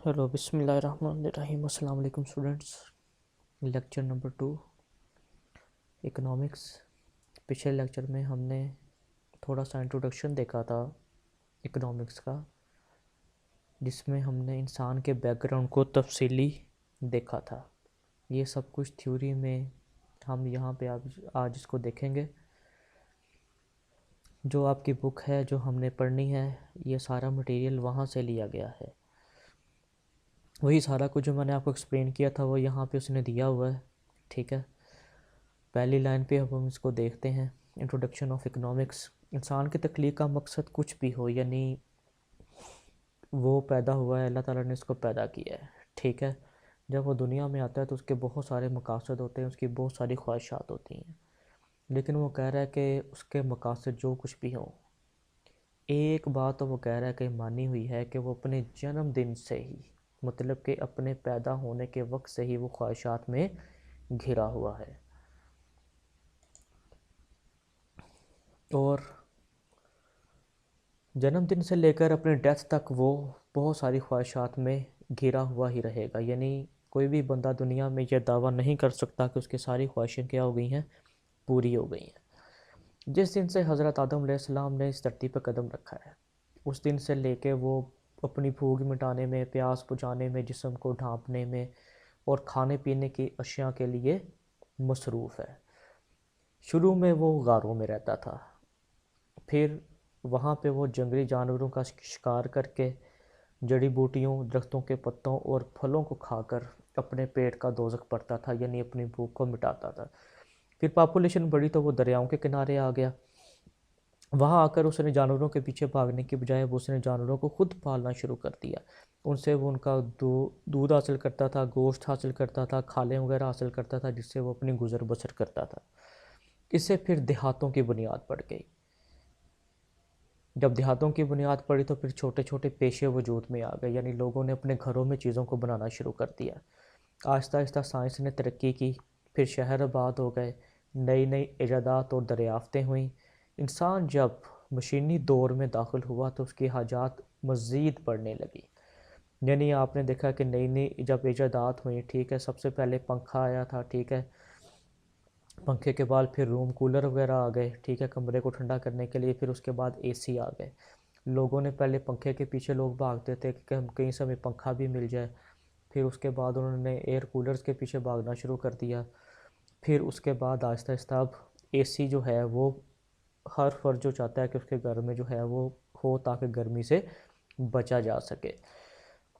Hello, بسم اللہ الرحمن الرحیم۔ السلام علیکم اسٹوڈنٹس۔ Lecture number 2 economics. پچھلے لیکچر میں ہم نے تھوڑا سا انٹروڈکشن دیکھا تھا اکنامکس کا، جس میں ہم نے انسان کے بیک گراؤنڈ کو تفصیلی دیکھا تھا۔ یہ سب کچھ تھیوری میں ہم یہاں پہ آج اس کو دیکھیں گے۔ جو آپ کی بک ہے جو ہم نے پڑھنی ہے، یہ سارا مٹیریل وہاں سے لیا گیا ہے۔ وہی سارا کچھ جو میں نے آپ کو ایکسپلین کیا تھا وہ یہاں پہ اس نے دیا ہوا ہے، ٹھیک ہے۔ پہلی لائن پہ اب ہم اس کو دیکھتے ہیں۔ Introduction of economics. انسان کی تخلیق کا مقصد کچھ بھی ہو، یعنی وہ پیدا ہوا ہے، اللہ تعالیٰ نے اس کو پیدا کیا ہے، ٹھیک ہے۔ جب وہ دنیا میں آتا ہے تو اس کے بہت سارے مقاصد ہوتے ہیں، اس کی بہت ساری خواہشات ہوتی ہیں، لیکن وہ کہہ رہا ہے کہ اس کے مقاصد جو کچھ بھی ہوں، ایک بات تو وہ کہہ رہا ہے کہ مانی ہوئی ہے کہ وہ اپنے جنم دن سے ہی، مطلب کہ اپنے پیدا ہونے کے وقت سے ہی وہ خواہشات میں گھرا ہوا ہے، اور جنم دن سے لے کر اپنے ڈیتھ تک وہ بہت ساری خواہشات میں گھرا ہوا ہی رہے گا۔ یعنی کوئی بھی بندہ دنیا میں یہ دعویٰ نہیں کر سکتا کہ اس کی ساری خواہشیں کیا ہو گئی ہیں، پوری ہو گئی ہیں۔ جس دن سے حضرت آدم علیہ السلام نے اس دھرتی پہ قدم رکھا ہے، اس دن سے لے کے وہ اپنی بھوک مٹانے میں، پیاس بجھانے میں، جسم کو ڈھانپنے میں اور کھانے پینے کی اشیاء کے لیے مصروف ہے۔ شروع میں وہ غاروں میں رہتا تھا، پھر وہاں پہ وہ جنگلی جانوروں کا شکار کر کے جڑی بوٹیوں، درختوں کے پتوں اور پھلوں کو کھا کر اپنے پیٹ کا دوزخ پڑتا تھا، یعنی اپنی بھوک کو مٹاتا تھا۔ پھر پاپولیشن بڑھی تو وہ دریاؤں کے کنارے آ گیا۔ وہاں آ کر اس نے جانوروں کے پیچھے بھاگنے کی بجائے وہ اس نے جانوروں کو خود پالنا شروع کر دیا۔ ان سے وہ ان کا دودھ حاصل کرتا تھا، گوشت حاصل کرتا تھا، کھالیں وغیرہ حاصل کرتا تھا، جس سے وہ اپنی گزر بسر کرتا تھا۔ اس سے پھر دیہاتوں کی بنیاد پڑ گئی۔ جب دیہاتوں کی بنیاد پڑی تو پھر چھوٹے چھوٹے پیشے وجود میں آ گئے، یعنی لوگوں نے اپنے گھروں میں چیزوں کو بنانا شروع کر دیا۔ آہستہ آہستہ سائنس نے ترقی کی، پھر شہر آباد ہو گئے، نئی نئی ایجادات اور دریافتیں ہوئیں۔ انسان جب مشینی دور میں داخل ہوا تو اس کی حاجات مزید بڑھنے لگی۔ یعنی آپ نے دیکھا کہ نئی نئی جب ایجادات ہوئیں، ٹھیک ہے، سب سے پہلے پنکھا آیا تھا، ٹھیک ہے، پنکھے کے بعد پھر روم کولر وغیرہ آ گئے، ٹھیک ہے، کمرے کو ٹھنڈا کرنے کے لیے، پھر اس کے بعد اے سی آ گئے۔ لوگوں نے پہلے پنکھے کے پیچھے لوگ بھاگتے تھے کہ ہم کہیں سے ہمیں پنکھا بھی مل جائے، پھر اس کے بعد انہوں نے ایئر کولرز کے پیچھے بھاگنا شروع کر دیا، پھر اس کے بعد آہستہ آہستہ اب اے سی جو ہے وہ ہر فرد جو چاہتا ہے کہ اس کے گھر میں جو ہے وہ ہو تاکہ گرمی سے بچا جا سکے۔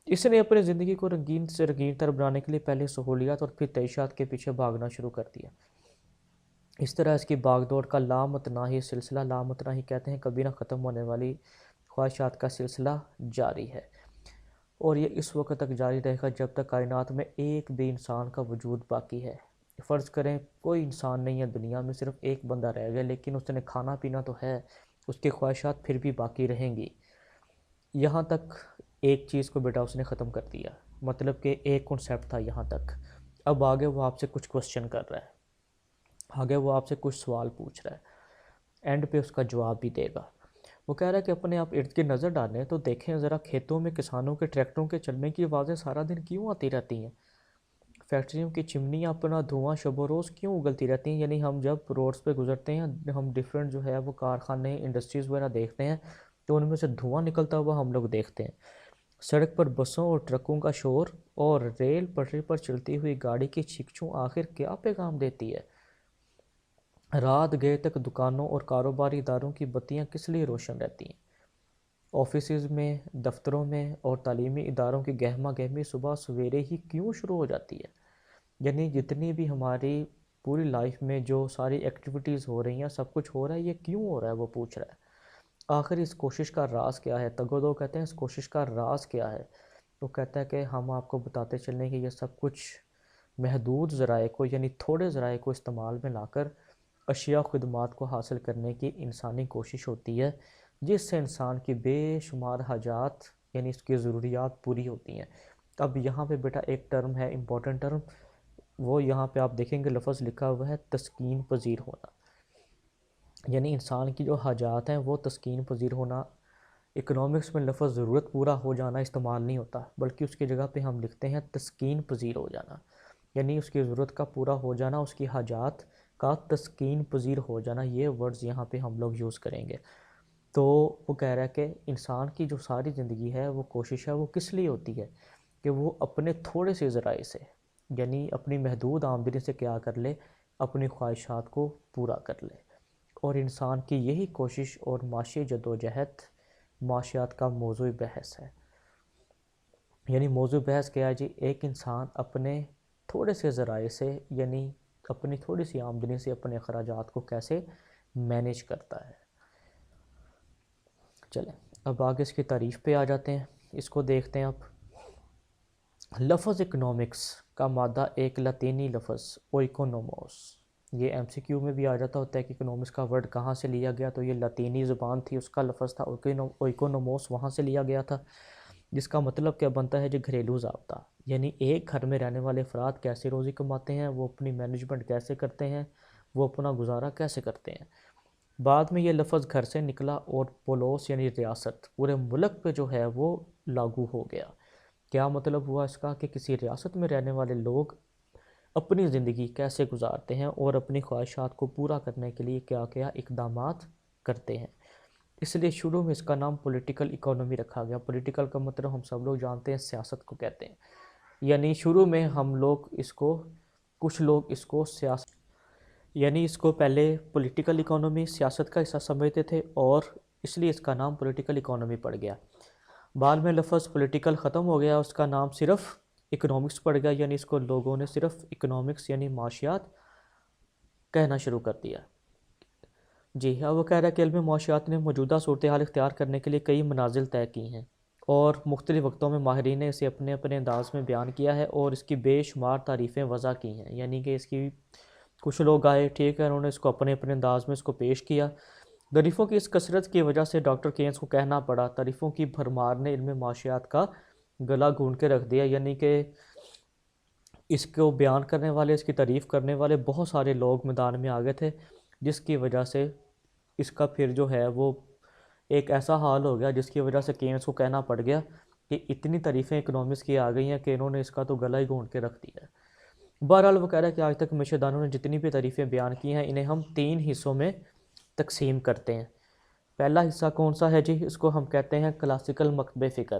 اس نے اپنی زندگی کو رنگین سے رنگین تر بنانے کے لیے پہلے سہولیات اور پھر تعیشات کے پیچھے بھاگنا شروع کر دیا۔ اس طرح اس کی باغ دوڑ کا لامتناہی سلسلہ، لامتناہی کہتے ہیں کبھی نہ ختم ہونے والی خواہشات کا سلسلہ جاری ہے، اور یہ اس وقت تک جاری رہے گا جب تک کائنات میں ایک بھی انسان کا وجود باقی ہے۔ فرض کریں کوئی انسان نہیں ہے دنیا میں، صرف ایک بندہ رہ گیا، لیکن اس نے کھانا پینا تو ہے، اس کی خواہشات پھر بھی باقی رہیں گی۔ یہاں تک ایک چیز کو بیٹا اس نے ختم کر دیا، مطلب کہ ایک کنسیپٹ تھا یہاں تک۔ اب آگے وہ آپ سے کچھ کوسچن کر رہا ہے، آگے وہ آپ سے کچھ سوال پوچھ رہا ہے، اینڈ پہ اس کا جواب بھی دے گا۔ وہ کہہ رہا ہے کہ اپنے آپ ارد گرد نظر ڈالیں تو دیکھیں ذرا کھیتوں میں کسانوں کے ٹریکٹروں کے چلنے کی آوازیں سارا دن کیوں آتی رہتی ہیں؟ فیکٹریوں کی چمنیاں اپنا دھواں شب و روز کیوں اگلتی رہتی ہیں؟ یعنی ہم جب روڈز پہ گزرتے ہیں، ہم ڈیفرنٹ جو ہے وہ کارخانے، انڈسٹریز وغیرہ دیکھتے ہیں تو ان میں سے دھواں نکلتا ہوا ہم لوگ دیکھتے ہیں۔ سڑک پر بسوں اور ٹرکوں کا شور اور ریل پٹری پر چلتی ہوئی گاڑی کی چیخچوں آخر کیا پیغام دیتی ہے؟ رات گئے تک دکانوں اور کاروباری اداروں کی بتیاں کس لیے روشن رہتی ہیں؟ آفیسز میں، دفتروں میں اور تعلیمی اداروں کی گہما گہمی صبح سویرے ہی کیوں شروع ہو جاتی ہے؟ یعنی جتنی بھی ہماری پوری لائف میں جو ساری ایکٹیویٹیز ہو رہی ہیں، سب کچھ ہو رہا ہے، یہ کیوں ہو رہا ہے؟ وہ پوچھ رہا ہے۔ آخر اس کوشش کا راز کیا ہے؟ تگودو کہتے ہیں اس کوشش کا راز کیا ہے؟ وہ کہتا ہے کہ ہم آپ کو بتاتے چلیں کہ یہ سب کچھ محدود ذرائع کو، یعنی تھوڑے ذرائع کو استعمال میں لا کر اشیاء خدمات کو حاصل کرنے کی انسانی کوشش ہوتی ہے، جس سے انسان کی بے شمار حاجات یعنی اس کی ضروریات پوری ہوتی ہیں۔ اب یہاں پہ بیٹا ایک ٹرم ہے امپورٹنٹ ٹرم، وہ یہاں پہ آپ دیکھیں گے لفظ لکھا ہوا ہے تسکین پذیر ہونا، یعنی انسان کی جو حاجات ہیں وہ تسکین پذیر ہونا اکنامکس میں لفظ ضرورت پورا ہو جانا استعمال نہیں ہوتا، بلکہ اس کی جگہ پہ ہم لکھتے ہیں تسکین پذیر ہو جانا، یعنی اس کی ضرورت کا پورا ہو جانا، اس کی حاجات کا تسکین پذیر ہو جانا، یہ ورڈز یہاں پہ ہم لوگ یوز کریں گے۔ تو وہ کہہ رہا ہے کہ انسان کی جو ساری زندگی ہے، وہ کوشش ہے، وہ کس لیے ہوتی ہے کہ وہ اپنے تھوڑے سے ذرائع سے، یعنی اپنی محدود آمدنی سے کیا کر لے، اپنی خواہشات کو پورا کر لے۔ اور انسان کی یہی کوشش اور معاشی جدوجہد معاشیات کا موضوع بحث ہے۔ یعنی موضوع بحث کیا ہے جی؟ ایک انسان اپنے تھوڑے سے ذرائع سے، یعنی اپنی تھوڑی سی آمدنی سے اپنے اخراجات کو کیسے مینیج کرتا ہے۔ چلیں اب آگے اس کی تعریف پہ آ جاتے ہیں، اس کو دیکھتے ہیں اب۔ لفظ اکنامکس کا مادہ ایک لاطینی لفظ اوئیکونوموس، یہ ایم سی کیو میں بھی آ جاتا ہوتا ہے کہ اکنامکس کا ورڈ کہاں سے لیا گیا، تو یہ لاطینی زبان تھی، اس کا لفظ تھا اوئیکونوموس، وہاں سے لیا گیا تھا، جس کا مطلب کیا بنتا ہے جی؟ گھریلو ضابطہ، یعنی ایک گھر میں رہنے والے افراد کیسے روزی کماتے ہیں، وہ اپنی مینجمنٹ کیسے کرتے ہیں، وہ اپنا گزارا کیسے کرتے ہیں۔ بعد میں یہ لفظ گھر سے نکلا اور پولوس یعنی ریاست پورے ملک پہ جو ہے وہ لاگو ہو گیا۔ کیا مطلب ہوا اس کا؟ کہ کسی ریاست میں رہنے والے لوگ اپنی زندگی کیسے گزارتے ہیں اور اپنی خواہشات کو پورا کرنے کے لیے کیا کیا اقدامات کرتے ہیں۔ اس لیے شروع میں اس کا نام پولیٹیکل اکانومی رکھا گیا۔ پولیٹیکل کا مطلب ہم سب لوگ جانتے ہیں سیاست کو کہتے ہیں، یعنی شروع میں ہم لوگ اس کو، کچھ لوگ اس کو سیاست، یعنی اس کو پہلے پولیٹیکل اکانومی سیاست کا حصہ سمجھتے تھے، اور اس لیے اس کا نام پولیٹیکل اکانومی پڑ گیا۔ بعد میں لفظ پولیٹیکل ختم ہو گیا، اس کا نام صرف اکنامکس پڑ گیا، یعنی اس کو لوگوں نے صرف اکنامکس یعنی معاشیات کہنا شروع کر دیا۔ جی ہاں، وہ کہہ رہا ہے کہ علم معاشیات نے موجودہ صورتحال اختیار کرنے کے لیے کئی منازل طے کی ہیں، اور مختلف وقتوں میں ماہرین نے اسے اپنے اپنے انداز میں بیان کیا ہے اور اس کی بے شمار تعریفیں وضع کی ہیں۔ یعنی کہ اس کی کچھ لوگ آئے، ٹھیک ہے، انہوں نے اس کو اپنے اپنے انداز میں اس کو پیش کیا۔ تعریفوں کی اس کثرت کی وجہ سے ڈاکٹر کینز کو کہنا پڑا، تعریفوں کی بھرمار نے علم معاشیات کا گلا گھونٹ کے رکھ دیا، یعنی کہ اس کو بیان کرنے والے، اس کی تعریف کرنے والے بہت سارے لوگ میدان میں آ گئے تھے، جس کی وجہ سے اس کا پھر جو ہے وہ ایک ایسا حال ہو گیا جس کی وجہ سے کینز کو کہنا پڑ گیا کہ اتنی تعریفیں اکنامکس کی آ گئی ہیں کہ انہوں نے اس کا تو گلا ہی گھونٹ کے رکھ دیا ہے۔ بہرحال وہ کہہ رہا ہے کہ آج تک معیشت دانوں نے جتنی بھی تعریفیں بیان کی ہیں، انہیں ہم 3 حصوں میں تقسیم کرتے ہیں۔ پہلا حصہ کون سا ہے جی؟ اس کو ہم کہتے ہیں کلاسیکل مکتبِ فکر۔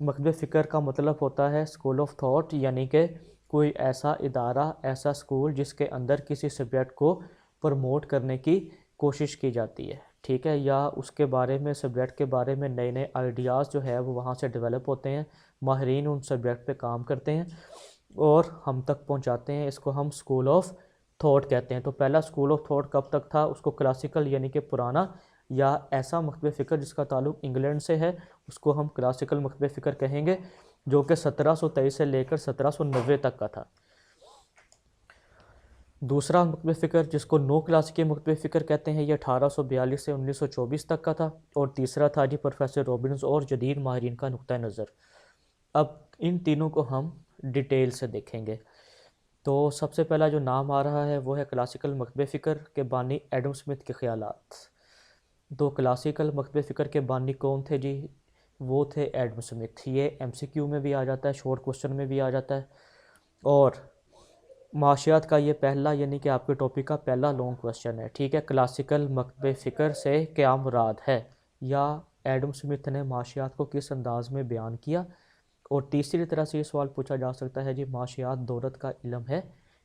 مکتبِ فکر کا مطلب ہوتا ہے اسکول آف تھاٹ، یعنی کہ کوئی ایسا ادارہ، ایسا اسکول جس کے اندر کسی سبجیکٹ کو پروموٹ کرنے کی کوشش کی جاتی ہے، ٹھیک ہے، یا اس کے بارے میں، سبجیکٹ کے بارے میں نئے نئے آئیڈیاز جو ہے وہ وہاں سے ڈیولپ ہوتے ہیں، ماہرین ان سبجیکٹ پہ کام کرتے ہیں اور ہم تک پہنچاتے ہیں، اس کو ہم اسکول آف تھاٹ کہتے ہیں۔ تو پہلا اسکول آف تھاٹ کب تک تھا؟ اس کو کلاسیکل یعنی کہ پرانا یا ایسا مکتبِ فکر جس کا تعلق انگلینڈ سے ہے، اس کو ہم کلاسیکل مکتبِ فکر کہیں گے، جو کہ 1723 سے لے کر 1790 تک کا تھا۔ دوسرا مکتبِ فکر جس کو نو کلاسیکی مکتبِ فکر کہتے ہیں، یہ 1842 سے 1924 تک کا تھا، اور تیسرا تھا جی پروفیسر رابنز اور جدید ماہرین کا نقطۂ نظر۔ اب ان تینوں کو ہم ڈیٹیل سے دیکھیں گے۔ تو سب سے پہلا جو نام آ رہا ہے وہ ہے کلاسیکل مکتبِ فکر کے بانی ایڈم سمتھ کے خیالات۔ تو کلاسیکل مکتبِ فکر کے بانی کون تھے جی؟ وہ تھے ایڈم سمتھ۔ یہ ایم سی کیو میں بھی آ جاتا ہے، شورٹ کوسچن میں بھی آ جاتا ہے، اور معاشیات کا یہ پہلا، یعنی کہ آپ کے ٹاپک کا پہلا لانگ کوسچن ہے، ٹھیک ہے۔ کلاسیکل مکتبِ فکر سے کیا مراد ہے، یا ایڈم سمتھ نے معاشیات کو کس انداز میں بیان کیا؟ اور تیسری طرح سے یہ سوال پوچھا جا سکتا ہے جی معاشیات دولت کا علم ہے،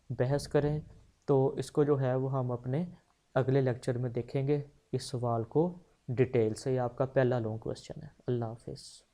بحث کریں۔ تو اس کو جو ہے وہ ہم اپنے اگلے لیکچر میں دیکھیں گے، اس سوال کو ڈیٹیل سے۔ یہ آپ کا پہلا لانگ کوسچن ہے۔ اللہ حافظ۔